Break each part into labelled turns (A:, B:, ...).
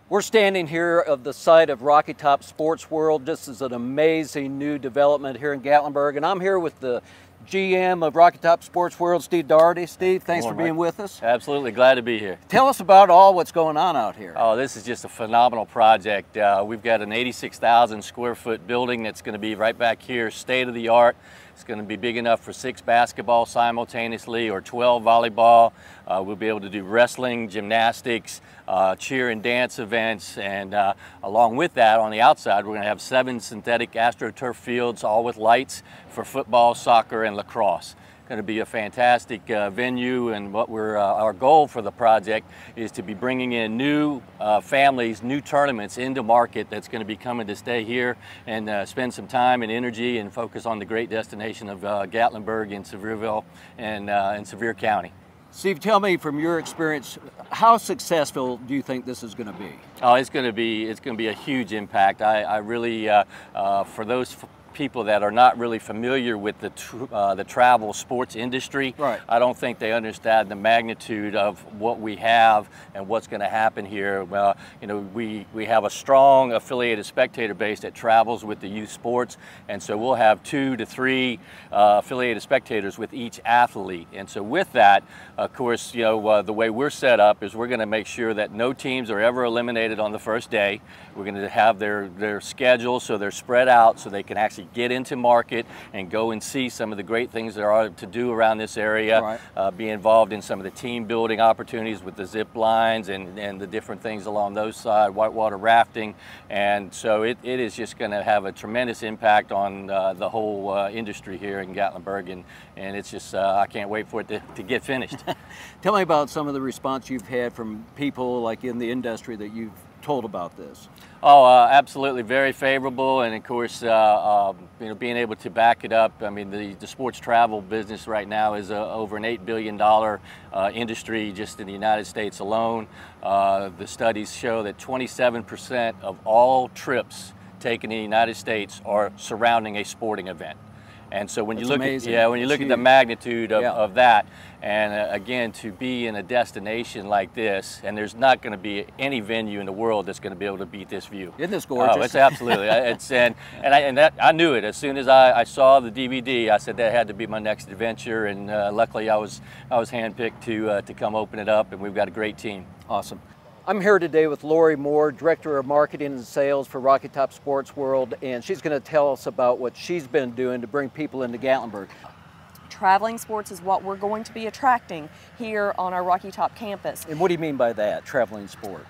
A: We're standing here at the site of Rocky Top Sports World. This is an amazing new development here in Gatlinburg, and I'm here with the GM of Rocky Top Sports World, Steve Daugherty. Steve, thanks for being with us.
B: Absolutely, glad to be here.
A: Tell us about what's going on out here.
B: Oh, this is just a phenomenal project. We've got an 86,000 square foot building that's going to be right back here, state of the art. It's going to be big enough for 6 basketball simultaneously or 12 volleyball. We'll be able to do wrestling, gymnastics, cheer and dance events, and along with that, on the outside, we're going to have 7 synthetic AstroTurf fields, all with lights for football, soccer, and lacrosse. Going to be a fantastic venue, and what our goal for the project is to be bringing in new families, new tournaments into market that's going to be coming to stay here and spend some time and energy and focus on the great destination of Gatlinburg and Sevierville and Sevier County.
A: Steve, tell me from your experience, how successful do you think this is going to be?
B: Oh, it's going to be a huge impact. I really, for those people that are not really familiar with the travel sports industry,
A: right.
B: I don't think they understand the magnitude of what we have and what's going to happen here. Well, you know, we have a strong affiliated spectator base that travels with the youth sports, and so we'll have 2 to 3 affiliated spectators with each athlete. And so with that, of course, you know, the way we're set up is we're going to make sure that no teams are ever eliminated on the first day. We're going to have their schedule so they're spread out so they can actually get into market and go and see some of the great things there are to do around this area, right. Be involved in some of the team building opportunities with the zip lines and the different things along those sides, whitewater rafting. And so it is just going to have a tremendous impact on the whole industry here in Gatlinburg, and it's just, I can't wait for it to get finished.
A: Tell me about some of the response you've had from people like in the industry that you've told about this.
B: Oh, absolutely, very favorable, and of course, you know, being able to back it up. I mean, the sports travel business right now is over an $8 billion industry just in the United States alone. The studies show that 27% of all trips taken in the United States are surrounding a sporting event. And so when you look at the magnitude of that, and again, to be in a destination like this, and there's not going to be any venue in the world that's going to be able to beat this view.
A: Isn't this gorgeous?
B: Oh, it's absolutely. I knew it as soon as I saw the DVD. I said that had to be my next adventure, and luckily I was handpicked to come open it up, and we've got a great team.
A: Awesome. I'm here today with Lori Moore, Director of Marketing and Sales for Rocky Top Sports World, and she's going to tell us about what she's been doing to bring people into Gatlinburg.
C: Traveling sports is what we're going to be attracting here on our Rocky Top campus.
A: And what do you mean by that, traveling sports?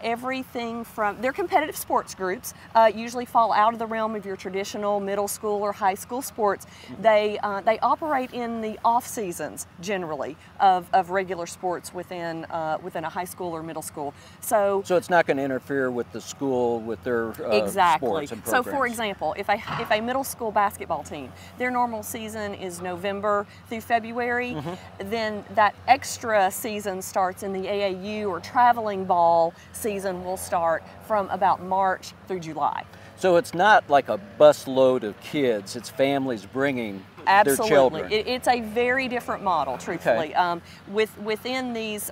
C: Everything from, they're competitive sports groups, usually fall out of the realm of your traditional middle school or high school sports. They operate in the off seasons, generally, of regular sports within a high school or middle school. So
A: it's not going to interfere with the school, with their
C: exactly.
A: sports and programs.
C: So for example, if a middle school basketball team, their normal season is November through February, then that extra season starts in the AAU, or traveling ball season will start from about March through July.
A: So it's not like a busload of kids, it's families bringing their children.
C: It's a very different model, truthfully. Okay. Within these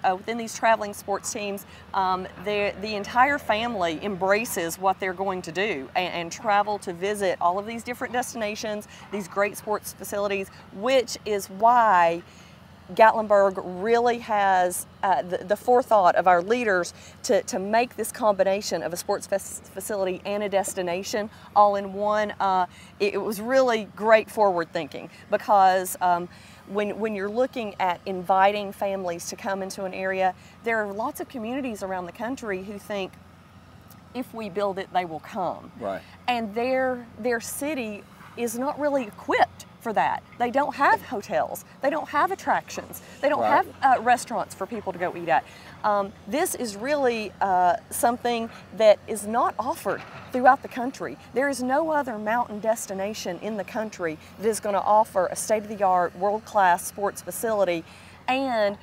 C: traveling sports teams, the entire family embraces what they're going to do and travel to visit all of these different destinations, these great sports facilities, which is why Gatlinburg really has the forethought of our leaders to make this combination of a sports facility and a destination all in one. It was really great forward thinking, because when you're looking at inviting families to come into an area, there are lots of communities around the country who think, if we build it, they will come.
A: Right.
C: And their city is not really equipped for that. They don't have hotels, they don't have attractions, they don't have restaurants for people to go eat at. This is really something that is not offered throughout the country. There is no other mountain destination in the country that is going to offer a state-of-the-art, world-class sports facility and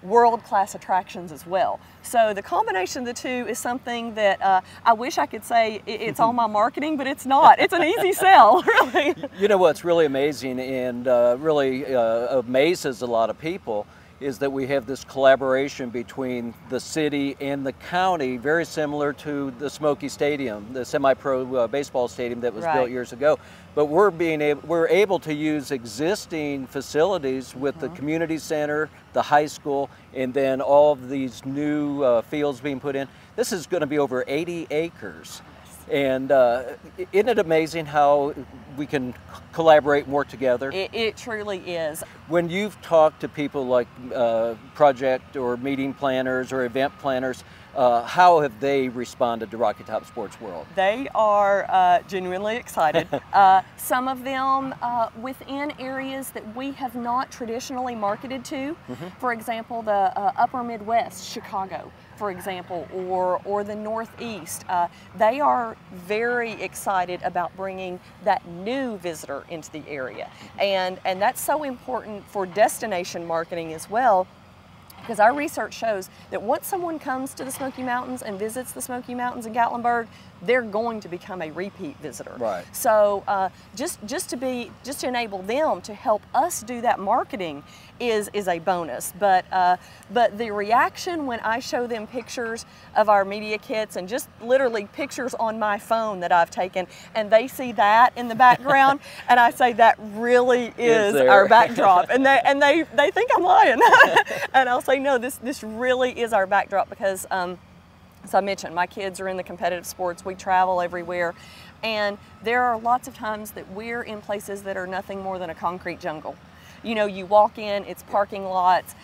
C: world-class attractions as well. So the combination of the two is something that I wish I could say it's all my marketing, but it's not. It's an easy sell, really.
A: You know what's really amazing and really amazes a lot of people is that we have this collaboration between the city and the county, very similar to the Smoky Stadium, the semi-pro baseball stadium that was built years ago. But we're able to use existing facilities with the community center, the high school, and then all of these new fields being put in. This is going to be over 80 acres. And isn't it amazing how we can collaborate and work together?
C: It truly is.
A: When you've talked to people like project or meeting planners or event planners, how have they responded to Rocky Top Sports World?
C: They are genuinely excited. Some of them within areas that we have not traditionally marketed to. For example, the upper Midwest, Chicago, for example, or the Northeast. They are very excited about bringing that new visitor into the area. And that's so important for destination marketing as well, because our research shows that once someone comes to the Smoky Mountains and visits the Smoky Mountains in Gatlinburg, they're going to become a repeat visitor.
A: Right.
C: So just to enable them to help us do that marketing is a bonus. But the reaction when I show them pictures of our media kits and just literally pictures on my phone that I've taken, and they see that in the background, and I say that really is our backdrop, and they think I'm lying, and I'll say no, this really is our backdrop because. As I mentioned, my kids are in the competitive sports. We travel everywhere. And there are lots of times that we're in places that are nothing more than a concrete jungle. You know, you walk in, it's parking lots.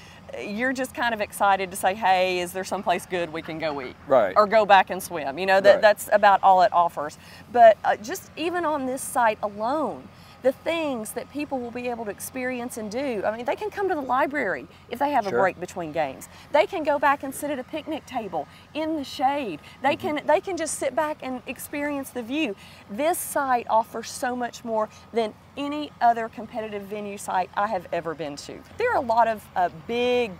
C: You're just kind of excited to say, hey, is there someplace good we can go eat?
A: Right.
C: Or go back and swim. You know, that's about all it offers. But just even on this site alone, the things that people will be able to experience and do. I mean, they can come to the library if they have a break between games. They can go back and sit at a picnic table in the shade. They can just sit back and experience the view. This site offers so much more than any other competitive venue site I have ever been to. There are a lot of big,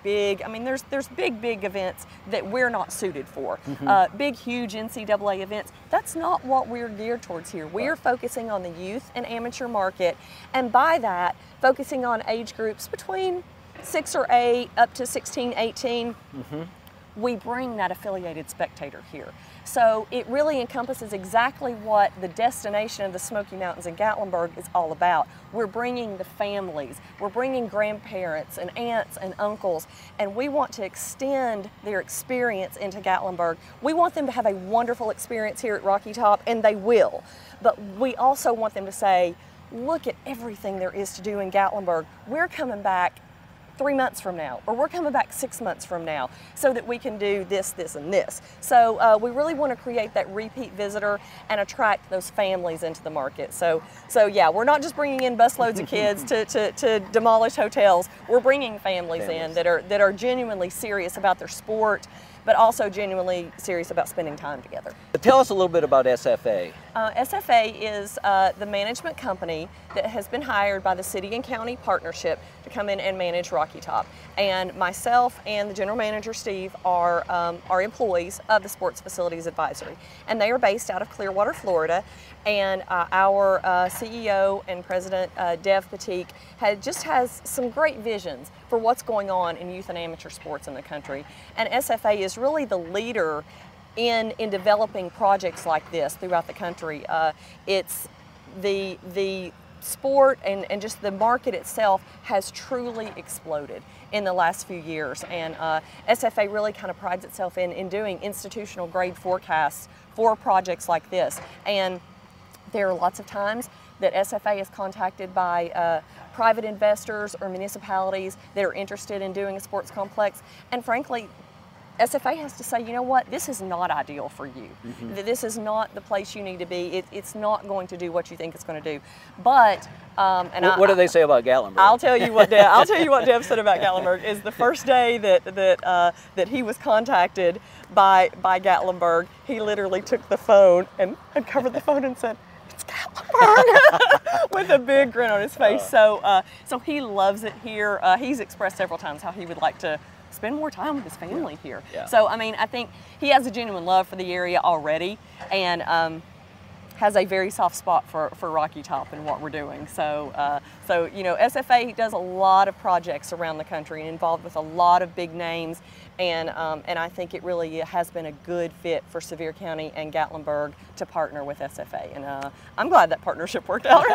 C: I mean, there's big events that we're not suited for. Big, huge NCAA events. That's not what we're geared towards here. We are focusing on the youth and amateur market, and by that, focusing on age groups between 6 or 8 up to 16, 18. We bring that affiliated spectator here. So it really encompasses exactly what the destination of the Smoky Mountains in Gatlinburg is all about. We're bringing the families, we're bringing grandparents and aunts and uncles, and we want to extend their experience into Gatlinburg. We want them to have a wonderful experience here at Rocky Top, and they will. But we also want them to say, look at everything there is to do in Gatlinburg. We're coming back 3 months from now, or we're coming back 6 months from now, so that we can do this, this, and this. So we really want to create that repeat visitor and attract those families into the market. So yeah, we're not just bringing in busloads of kids to demolish hotels. We're bringing families in that are genuinely serious about their sport, but also genuinely serious about spending time together.
A: Tell us a little bit about SFA.
C: SFA is the management company that has been hired by the City and County Partnership to come in and manage Rocky Top. And myself and the General Manager, Steve, are employees of the Sports Facilities Advisory. And they are based out of Clearwater, Florida. And our CEO and President, Dev Patik, has some great visions for what's going on in youth and amateur sports in the country. And SFA is really the leader in developing projects like this throughout the country. It's the sport and just the market itself has truly exploded in the last few years, and SFA really kind of prides itself in doing institutional grade forecasts for projects like this. And there are lots of times that SFA is contacted by private investors or municipalities that are interested in doing a sports complex, and frankly, SFA has to say, you know what, this is not ideal for you. This is not the place you need to be. It's not going to do what you think it's going to do. But
A: what do they say about Gatlinburg?
C: I'll tell you what Dev said about Gatlinburg is the first day that he was contacted by Gatlinburg, he literally took the phone and covered the phone and said, "It's Gatlinburg," with a big grin on his face. So he loves it here. He's expressed several times how he would like to spend more time with his family here. So, I mean, I think he has a genuine love for the area already, and has a very soft spot for Rocky Top and what we're doing. So, so you know, SFA does a lot of projects around the country and involved with a lot of big names, and I think it really has been a good fit for Sevier County and Gatlinburg to partner with SFA, and I'm glad that partnership worked out.